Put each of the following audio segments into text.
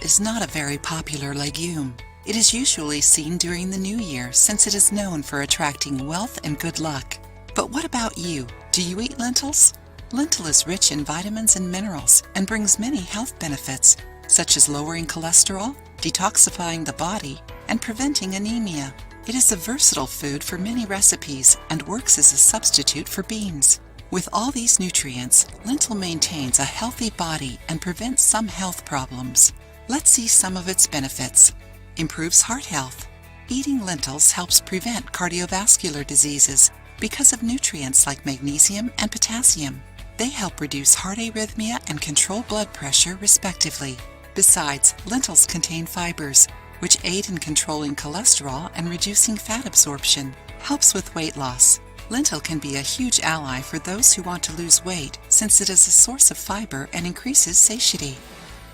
is not a very popular legume. It is usually seen during the new year since it is known for attracting wealth and good luck. But what about you? Do you eat lentils? Lentil is rich in vitamins and minerals and brings many health benefits, such as lowering cholesterol, detoxifying the body, and preventing anemia. It is a versatile food for many recipes and works as a substitute for beans. With all these nutrients, lentil maintains a healthy body and prevents some health problems. Let's see some of its benefits. Improves heart health. Eating lentils helps prevent cardiovascular diseases because of nutrients like magnesium and potassium. They help reduce heart arrhythmia and control blood pressure, respectively. Besides, lentils contain fibers, which aid in controlling cholesterol and reducing fat absorption. Helps with weight loss. Lentil can be a huge ally for those who want to lose weight since it is a source of fiber and increases satiety.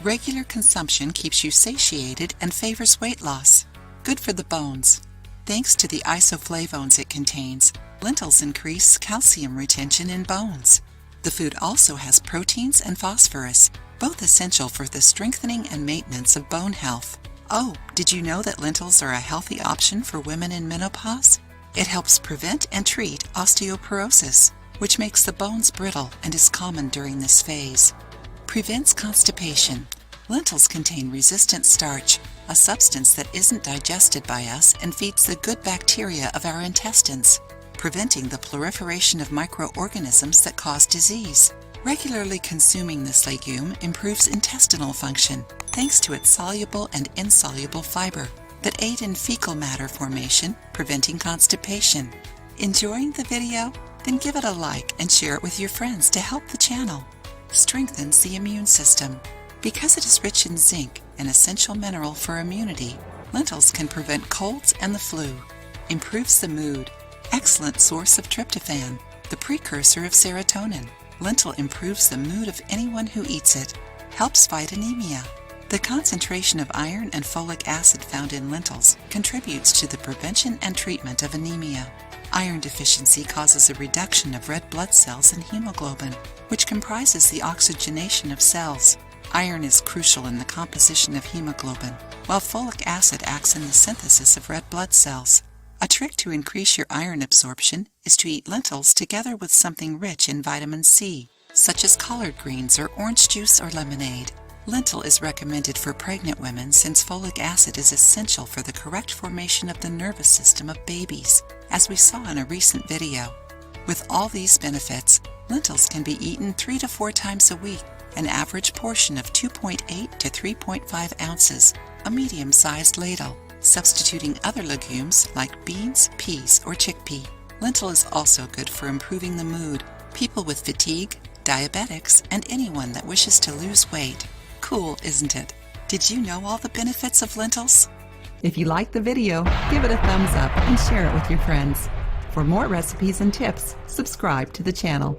Regular consumption keeps you satiated and favors weight loss. Good for the bones. Thanks to the isoflavones it contains, lentils increase calcium retention in bones. The food also has proteins and phosphorus, both essential for the strengthening and maintenance of bone health. Oh, did you know that lentils are a healthy option for women in menopause? It helps prevent and treat osteoporosis, which makes the bones brittle and is common during this phase. Prevents constipation. Lentils contain resistant starch, a substance that isn't digested by us and feeds the good bacteria of our intestines, preventing the proliferation of microorganisms that cause disease. Regularly consuming this legume improves intestinal function thanks to its soluble and insoluble fiber that aid in fecal matter formation, preventing constipation. Enjoying the video? Then give it a like and share it with your friends to help the channel. Strengthens the immune system. Because it is rich in zinc, an essential mineral for immunity, lentils can prevent colds and the flu. Improves the mood. Excellent source of tryptophan, the precursor of serotonin. Lentil improves the mood of anyone who eats it. Helps fight anemia. The concentration of iron and folic acid found in lentils contributes to the prevention and treatment of anemia. Iron deficiency causes a reduction of red blood cells and hemoglobin, which comprises the oxygenation of cells. Iron is crucial in the composition of hemoglobin, while folic acid acts in the synthesis of red blood cells. A trick to increase your iron absorption is to eat lentils together with something rich in vitamin C, such as collard greens or orange juice or lemonade. Lentil is recommended for pregnant women since folic acid is essential for the correct formation of the nervous system of babies, as we saw in a recent video. With all these benefits, lentils can be eaten 3 to 4 times a week, an average portion of 2.8 to 3.5 ounces, a medium-sized ladle, substituting other legumes like beans, peas, or chickpea. Lentil is also good for improving the mood, people with fatigue, diabetics, and anyone that wishes to lose weight. Cool, isn't it? Did you know all the benefits of lentils? If you liked the video, give it a thumbs up and share it with your friends. For more recipes and tips, subscribe to the channel.